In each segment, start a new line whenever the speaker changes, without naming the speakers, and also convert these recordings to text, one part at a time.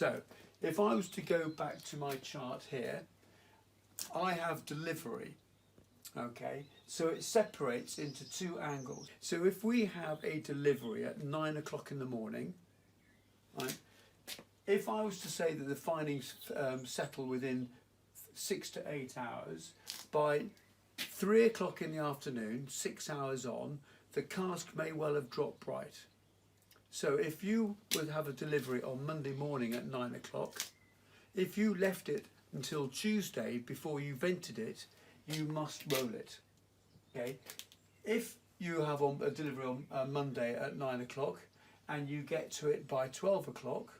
So if I was to go back to my chart here, I have delivery. Okay, so it separates into two angles. So if we have a delivery at 9 o'clock in the morning, right, if I was to say that the findings settle within 6 to 8 hours, by 3 o'clock in the afternoon, 6 hours on, the cask may well have dropped bright. So if you would have a delivery on Monday morning at 9 o'clock, if you left it until Tuesday before you vented it, you must roll it. Okay. If you have a delivery on Monday at 9 o'clock and you get to it by 12 o'clock,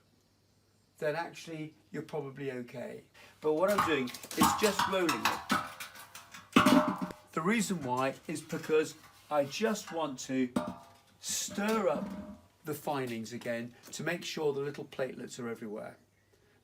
then actually you're probably okay. But what I'm doing is just rolling it. The reason why is because I just want to stir up the findings again to make sure the little platelets are everywhere.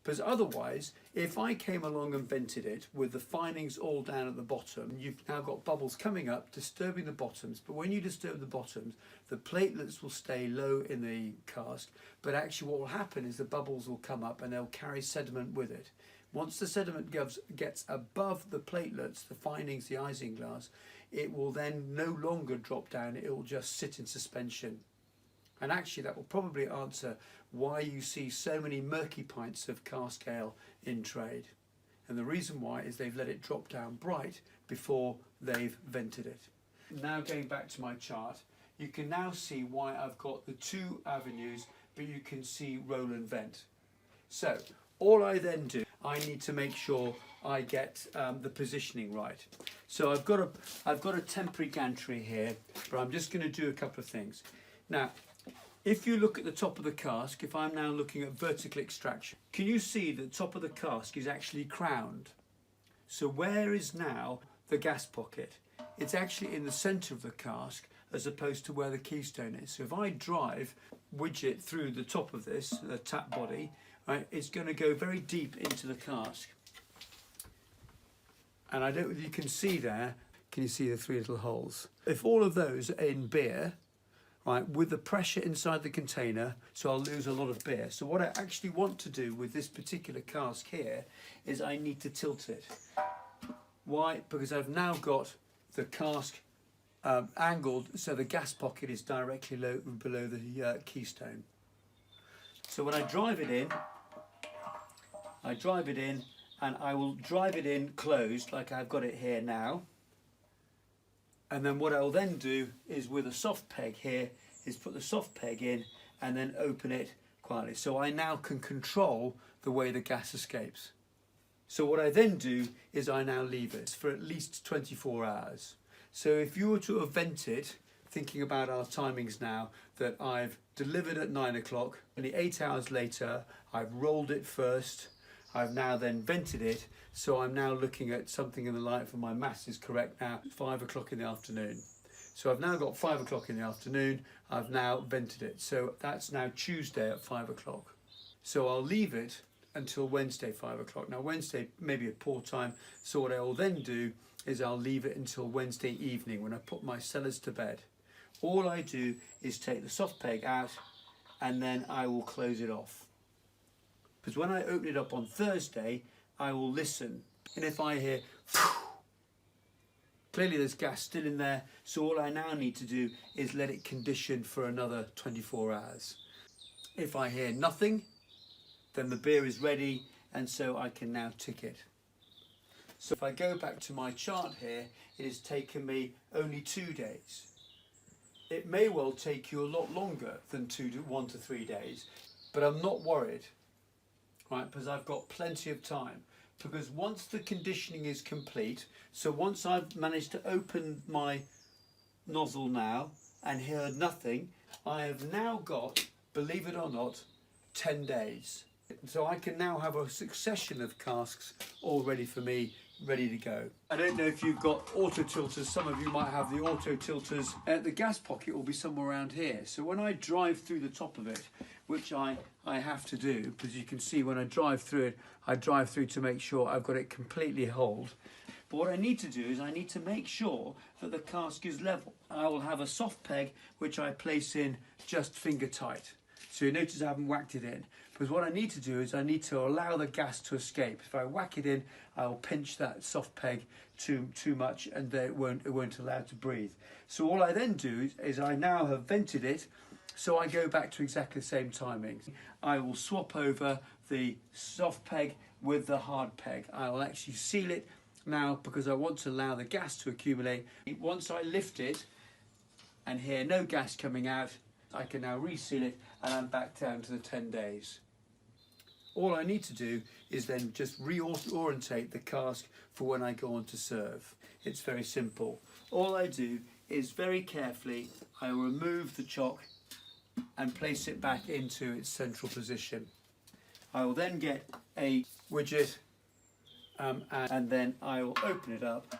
Because otherwise, if I came along and vented it with the findings all down at the bottom, you've now got bubbles coming up, disturbing the bottoms. But when you disturb the bottoms, the platelets will stay low in the cask. But actually what will happen is the bubbles will come up and they'll carry sediment with it. Once the sediment gets above the platelets, the findings, the isinglass, it will then no longer drop down, it will just sit in suspension. And actually that will probably answer why you see so many murky pints of cask ale in trade. And the reason why is they've let it drop down bright before they've vented it. Now going back to my chart, you can now see why I've got the two avenues, but you can see roll and vent. So all I then do, I need to make sure I get the positioning right. So I've got a temporary gantry here, but I'm just going to do a couple of things. Now, if you look at the top of the cask, if I'm now looking at vertical extraction, can you see that the top of the cask is actually crowned? So where is now the gas pocket? It's actually in the centre of the cask as opposed to where the keystone is. So if I drive widget through the top of this, the tap body, right, it's going to go very deep into the cask. And I don't know if you can see there, can you see the three little holes? If all of those are in beer, right, with the pressure inside the container, so I'll lose a lot of beer. So what I actually want to do with this particular cask here is I need to tilt it. Why? Because I've now got the cask angled so the gas pocket is directly below the keystone. So when I drive it in and I will drive it in closed like I've got it here now. And then what I'll then do is with a soft peg here is put the soft peg in and then open it quietly. So I now can control the way the gas escapes. So what I then do is I now leave it for at least 24 hours. So if you were to have vented, thinking about our timings now, that I've delivered at 9 o'clock, only 8 hours later, I've rolled it first, I've now then vented it, so I'm now looking at something in the light, for my maths is correct now, 5 o'clock in the afternoon. So I've now got 5 o'clock in the afternoon, I've now vented it. So that's now Tuesday at 5 o'clock. So I'll leave it until Wednesday 5 o'clock. Now Wednesday may be a poor time, so what I will then do is I'll leave it until Wednesday evening when I put my cellars to bed. All I do is take the soft peg out and then I will close it off. Because when I open it up on Thursday, I will listen. And if I hear, clearly there's gas still in there, so all I now need to do is let it condition for another 24 hours. If I hear nothing, then the beer is ready, and so I can now tick it. So if I go back to my chart here, it has taken me only 2 days. It may well take you a lot longer than 1 to 3 days, but I'm not worried, right? Because I've got plenty of time. Because once the conditioning is complete, so once I've managed to open my nozzle now and heard nothing, I have now got, believe it or not, 10 days. So I can now have a succession of casks all ready for me, ready to go. I don't know if you've got auto tilters, some of you might have the auto tilters. The gas pocket will be somewhere around here. So when I drive through the top of it, which I have to do, because you can see when I drive through it, I drive through to make sure I've got it completely holed. But what I need to do is I need to make sure that the cask is level. I will have a soft peg which I place in just finger tight. So you notice I haven't whacked it in, because what I need to do is I need to allow the gas to escape. If I whack it in, I'll pinch that soft peg too much, and it won't allow it to breathe. So all I then do is I now have vented it, so I go back to exactly the same timings. I will swap over the soft peg with the hard peg. I will actually seal it now because I want to allow the gas to accumulate. Once I lift it and hear no gas coming out, I can now reseal it, and I'm back down to the 10 days. All I need to do is then just reorientate the cask for when I go on to serve. It's very simple. All I do is very carefully, I remove the chock and place it back into its central position. I will then get a widget and then I will open it up,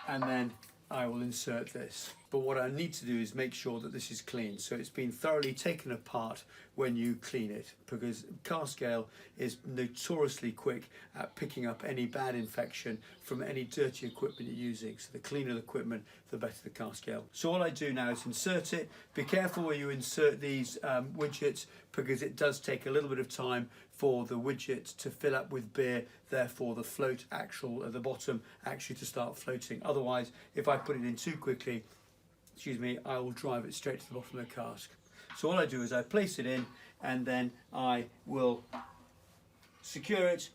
and then I will insert this. But what I need to do is make sure that this is clean, so it's been thoroughly taken apart when you clean it, because cask ale is notoriously quick at picking up any bad infection from any dirty equipment you're using. So the cleaner the equipment, the better the cask ale. So all I do now is insert it. Be careful where you insert these widgets, because it does take a little bit of time for the widget to fill up with beer, therefore the float at the bottom actually to start floating. Otherwise, if I put it in too quickly, I will drive it straight to the bottom of the cask. So all I do is I place it in, and then I will secure it.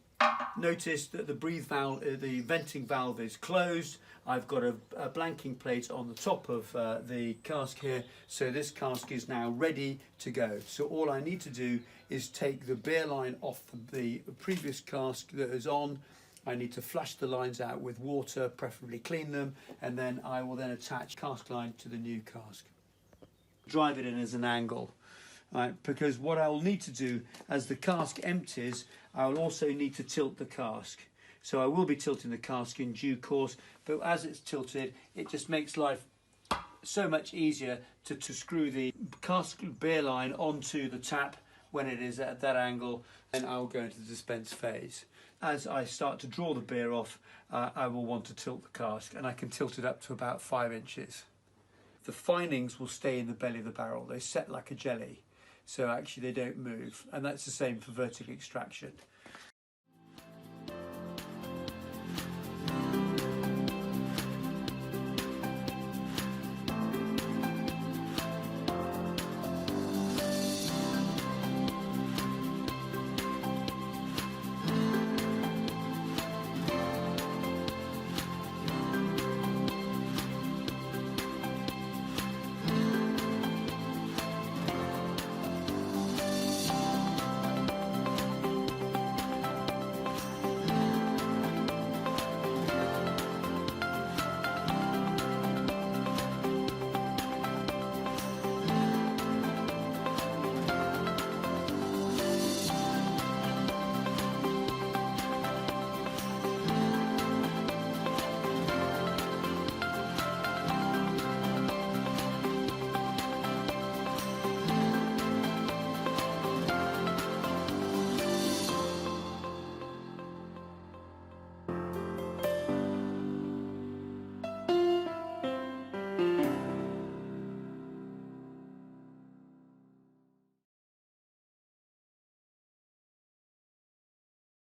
Notice that the venting valve is closed. I've got a blanking plate on the top of the cask here, so this cask is now ready to go. So all I need to do is take the beer line off the previous cask that is on. I need to flush the lines out with water, preferably clean them, and then I will then attach cask line to the new cask. Drive it in as an angle, right? Because what I will need to do as the cask empties, I will also need to tilt the cask. So I will be tilting the cask in due course, but as it's tilted, it just makes life so much easier to screw the cask beer line onto the tap when it is at that angle. Then I'll go into the dispense phase. As I start to draw the beer off, I will want to tilt the cask, and I can tilt it up to about 5 inches. The finings will stay in the belly of the barrel. They set like a jelly, so actually they don't move, and that's the same for vertical extraction.